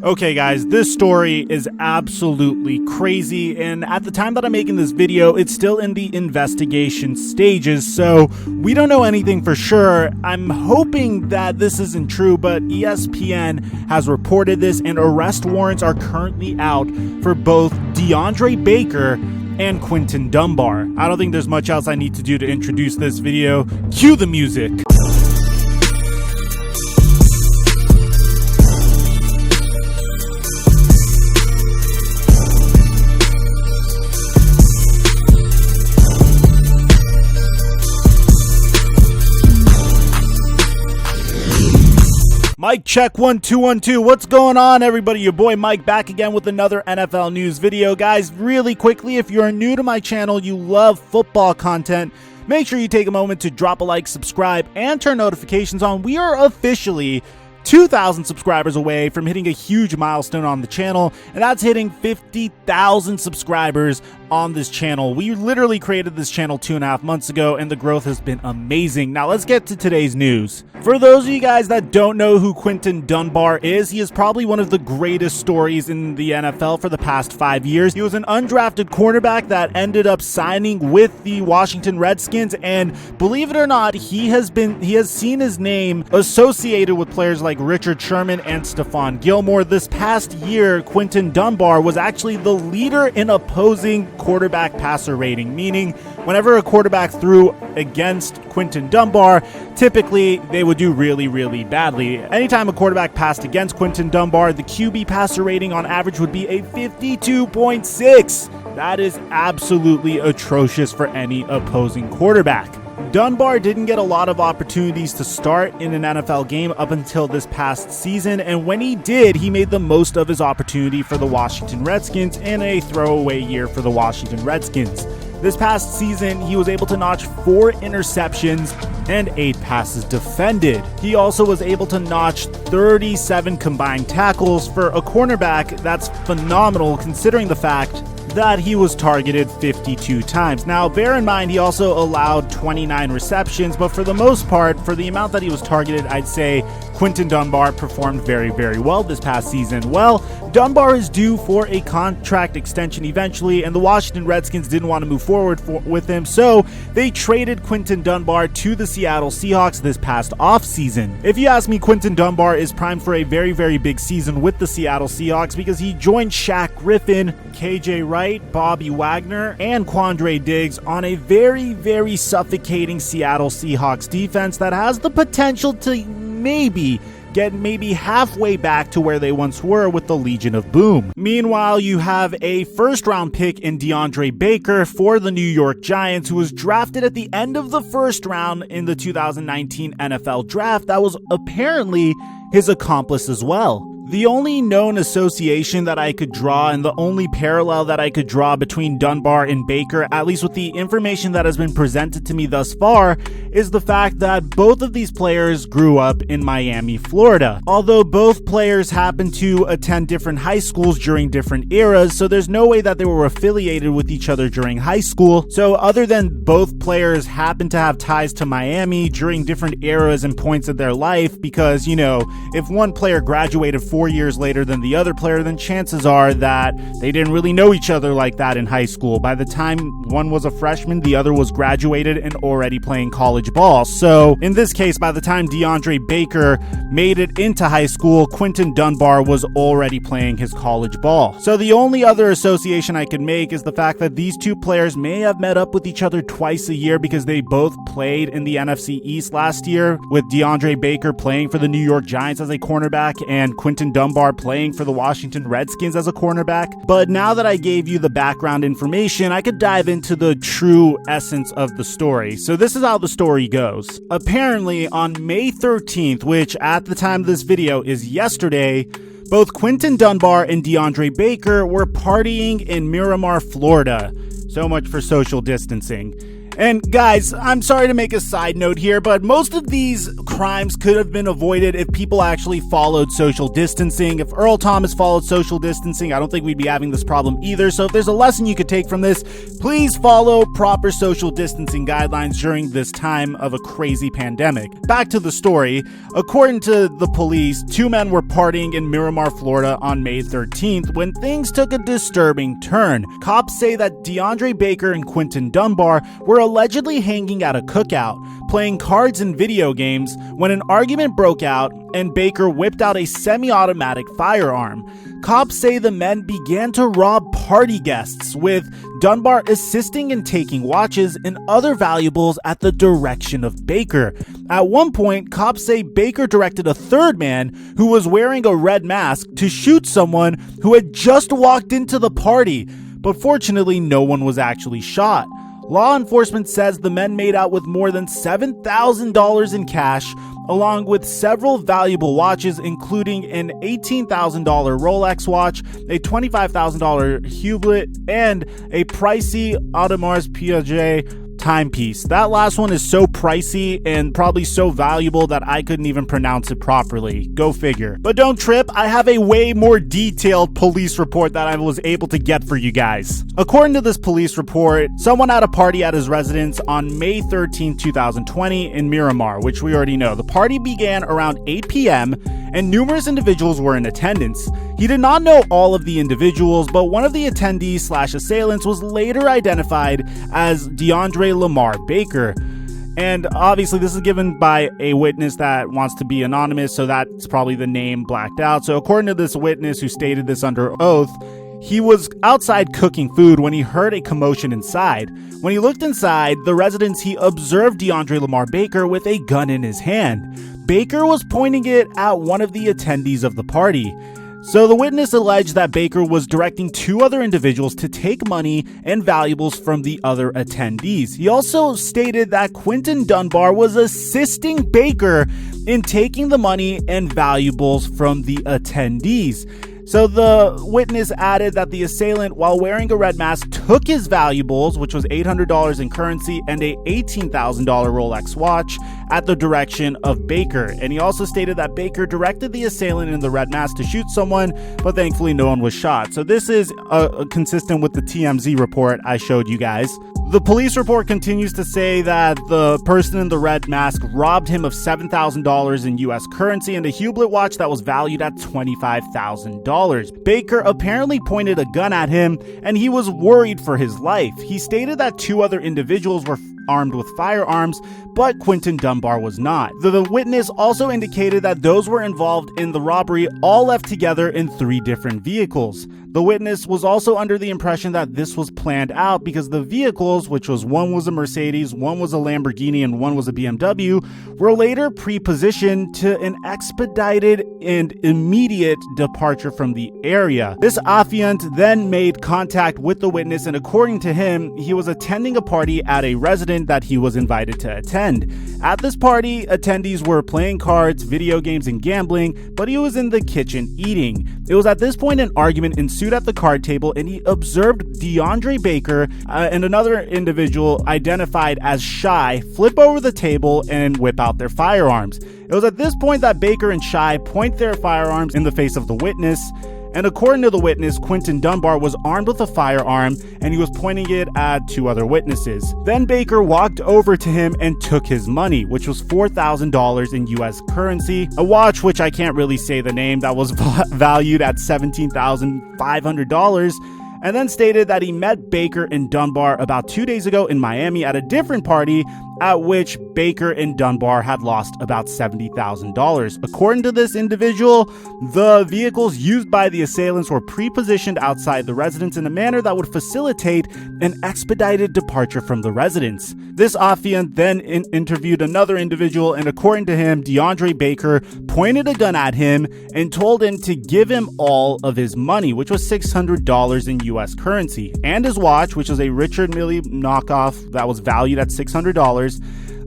Okay guys, this story is absolutely crazy, and at the time that I'm making this video, it's still in the investigation stages, so we don't know anything for sure. I'm hoping that this isn't true, but ESPN has reported this, and arrest warrants are currently out for both DeAndre Baker and Quinton Dunbar. I don't think there's much else I need to do to introduce this video. Cue the music. Mike check 1 2 1 2. What's going on, everybody? Your boy Mike back again with another NFL news video. Guys, really quickly, if you're new to my channel, you love football content, make sure you take a moment to drop a like, subscribe, and turn notifications on. We are officially 2,000 subscribers away from hitting a huge milestone on the channel, and that's hitting 50,000 subscribers on this channel. We literally created this channel 2.5 months ago, and the growth has been amazing. Now let's get to today's news. For those of you guys that don't know who Quinton Dunbar is, he is probably one of the greatest stories in the NFL for the past 5 years. He was an undrafted cornerback that ended up signing with the Washington Redskins, and believe it or not, he has seen his name associated with players like Richard Sherman and Stephon Gilmore. This past year, Quinton Dunbar was actually the leader in opposing quarterback passer rating, meaning whenever a quarterback threw against Quinton Dunbar, typically they would do really, really badly. Anytime a quarterback passed against Quinton Dunbar, the QB passer rating on average would be a 52.6. That is absolutely atrocious for any opposing quarterback. Dunbar didn't get a lot of opportunities to start in an NFL game up until this past season, and when he did, he made the most of his opportunity for the Washington Redskins in a throwaway year for the Washington Redskins. This past season, he was able to notch 4 interceptions and 8 passes defended. He also was able to notch 37 combined tackles. For a cornerback, that's phenomenal considering the fact that he was targeted 52 times. Now, bear in mind, he also allowed 29 receptions, but for the most part, for the amount that he was targeted, I'd say Quinton Dunbar performed very, very well this past season. Well, Dunbar is due for a contract extension eventually, and the Washington Redskins didn't want to move forward with him, so they traded Quinton Dunbar to the Seattle Seahawks this past offseason. If you ask me, Quinton Dunbar is primed for a very, very big season with the Seattle Seahawks because he joined Shaq Griffin, KJ Wright, Bobby Wagner, and Quandre Diggs on a very, very suffocating Seattle Seahawks defense that has the potential to get maybe halfway back to where they once were with the Legion of Boom. Meanwhile, you have a first-round pick in DeAndre Baker for the New York Giants, who was drafted at the end of the first round in the 2019 NFL Draft. That was apparently his accomplice as well. The only known association that I could draw and the only parallel that I could draw between Dunbar and Baker, at least with the information that has been presented to me thus far, is the fact that both of these players grew up in Miami, Florida. Although both players happened to attend different high schools during different eras, so there's no way that they were affiliated with each other during high school. So other than both players happen to have ties to Miami during different eras and points of their life, because, you know, if one player graduated 4 years later than the other player, then chances are that they didn't really know each other like that in high school. By the time one was a freshman, the other was graduated and already playing college ball. So in this case, by the time DeAndre Baker made it into high school, Quinton Dunbar was already playing his college ball. So the only other association I could make is the fact that these two players may have met up with each other twice a year because they both played in the NFC East last year, with DeAndre Baker playing for the New York Giants as a cornerback and Quinton Dunbar playing for the Washington Redskins as a cornerback. But now that I gave you the background information, I could dive into the true essence of the story. So this is how the story goes. Apparently, on May 13th, which at the time of this video is yesterday, both Quinton Dunbar and DeAndre Baker were partying in Miramar, Florida. So much for social distancing. And guys, I'm sorry to make a side note here, but most of these crimes could have been avoided if people actually followed social distancing. If Earl Thomas followed social distancing, I don't think we'd be having this problem either. So if there's a lesson you could take from this, please follow proper social distancing guidelines during this time of a crazy pandemic. Back to the story. According to the police, two men were partying in Miramar, Florida on May 13th when things took a disturbing turn. Cops say that DeAndre Baker and Quinton Dunbar were allegedly hanging at a cookout, playing cards and video games, when an argument broke out and Baker whipped out a semi-automatic firearm. Cops say the men began to rob party guests, with Dunbar assisting in taking watches and other valuables at the direction of Baker. At one point, cops say Baker directed a third man who was wearing a red mask to shoot someone who had just walked into the party, but fortunately no one was actually shot. Law enforcement says the men made out with more than $7,000 in cash, along with several valuable watches, including an $18,000 Rolex watch, a $25,000 Hublot, and a pricey Audemars Piguet timepiece. That last one is so pricey and probably so valuable that I couldn't even pronounce it properly. Go figure. But don't trip, I have a way more detailed police report that I was able to get for you guys. According to this police report, someone had a party at his residence on May 13, 2020 in Miramar, which we already know. The party began around 8 p.m. and numerous individuals were in attendance. He did not know all of the individuals, but one of the attendees/assailants was later identified as DeAndre Baker. And obviously this is given by a witness that wants to be anonymous, so that's probably the name blacked out. So according to this witness who stated this under oath, he was outside cooking food when he heard a commotion inside. When he looked inside the residence, he observed DeAndre Baker with a gun in his hand. Baker was pointing it at one of the attendees of the party. So the witness alleged that Baker was directing two other individuals to take money and valuables from the other attendees. He also stated that Quinton Dunbar was assisting Baker in taking the money and valuables from the attendees. So the witness added that the assailant, while wearing a red mask, took his valuables, which was $800 in currency and a $18,000 Rolex watch, at the direction of Baker. And he also stated that Baker directed the assailant in the red mask to shoot someone, but thankfully no one was shot. So this is consistent with the TMZ report I showed you guys. The police report continues to say that the person in the red mask robbed him of $7,000 in US currency and a Hublot watch that was valued at $25,000. Baker apparently pointed a gun at him and he was worried for his life. He stated that two other individuals were armed with firearms, but Quinton Dunbar was not. The witness also indicated that those were involved in the robbery all left together in 3 different vehicles. The witness was also under the impression that this was planned out because the vehicles, which was one was a Mercedes, one was a Lamborghini, and one was a BMW, were later pre-positioned to an expedited and immediate departure from the area. This affiant then made contact with the witness, and according to him, he was attending a party at a residence that he was invited to attend. At this party, attendees were playing cards, video games, and gambling, but he was in the kitchen eating. It was at this point an argument ensued at the card table, and he observed DeAndre Baker and another individual identified as Shy flip over the table and whip out their firearms. It was at this point that Baker and Shy point their firearms in the face of the witness. And according to the witness, Quinton Dunbar was armed with a firearm and he was pointing it at 2 other witnesses. Then Baker walked over to him and took his money, which was $4,000 in US currency, a watch, which I can't really say the name, that was valued at $17,500, and then stated that he met Baker and Dunbar about 2 days ago in Miami at a different party at which Baker and Dunbar had lost about $70,000. According to this individual, the vehicles used by the assailants were pre-positioned outside the residence in a manner that would facilitate an expedited departure from the residence. This affiant then interviewed another individual, and according to him, DeAndre Baker pointed a gun at him and told him to give him all of his money, which was $600 in US currency, and his watch, which was a Richard Mille knockoff that was valued at $600.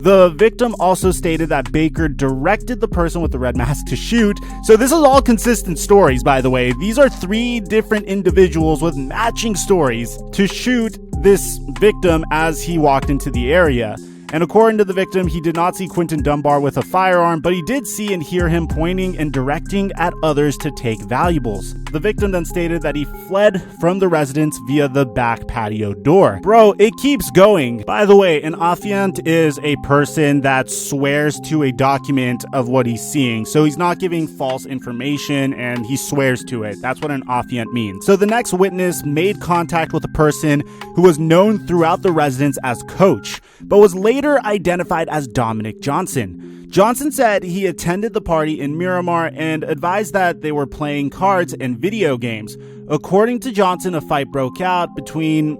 The victim also stated that Baker directed the person with the red mask to shoot. So this is all consistent stories, by the way. These are 3 different individuals with matching stories to shoot this victim as he walked into the area. And according to the victim, he did not see Quinton Dunbar with a firearm, but he did see and hear him pointing and directing at others to take valuables. The victim then stated that he fled from the residence via the back patio door. Bro, it keeps going. By the way, an affiant is a person that swears to a document of what he's seeing. So he's not giving false information and he swears to it. That's what an affiant means. So the next witness made contact with a person who was known throughout the residence as Coach, but was later identified as Dominic Johnson. Johnson said he attended the party in Miramar and advised that they were playing cards and video games. According to Johnson, a fight broke out between,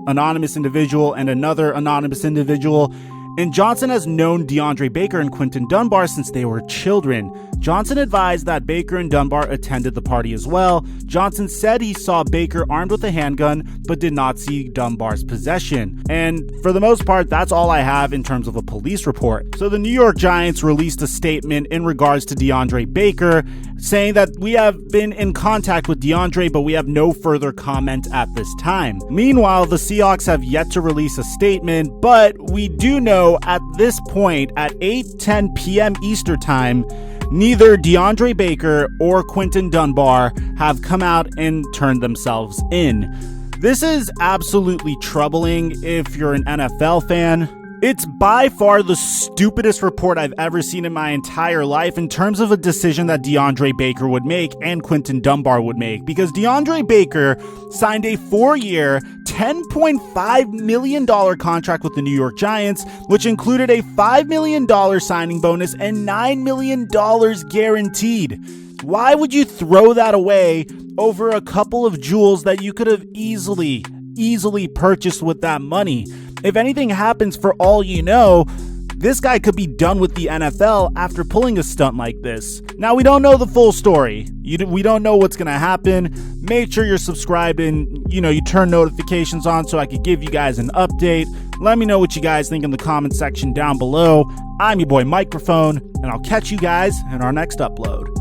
anonymous individual and another anonymous individual. And Johnson has known DeAndre Baker and Quinton Dunbar since they were children. Johnson advised that Baker and Dunbar attended the party as well. Johnson said he saw Baker armed with a handgun, but did not see Dunbar's possession. And for the most part, that's all I have in terms of a police report. So the New York Giants released a statement in regards to DeAndre Baker, saying that we have been in contact with DeAndre, but we have no further comment at this time. Meanwhile, the Seahawks have yet to release a statement, but we do know at this point, at 8:10 p.m. Eastern Time, neither DeAndre Baker or Quinton Dunbar have come out and turned themselves in. This is absolutely troubling if you're an NFL fan. It's by far the stupidest report I've ever seen in my entire life in terms of a decision that DeAndre Baker would make and Quinton Dunbar would make, because DeAndre Baker signed a 4-year, $10.5 million contract with the New York Giants, which included a $5 million signing bonus and $9 million guaranteed. Why would you throw that away over a couple of jewels that you could have easily purchased with that money? If anything happens, for all you know, this guy could be done with the NFL after pulling a stunt like this. Now, we don't know the full story. We don't know what's going to happen. Make sure you're subscribed and, you turn notifications on so I could give you guys an update. Let me know what you guys think in the comment section down below. I'm your boy Mikerophone, and I'll catch you guys in our next upload.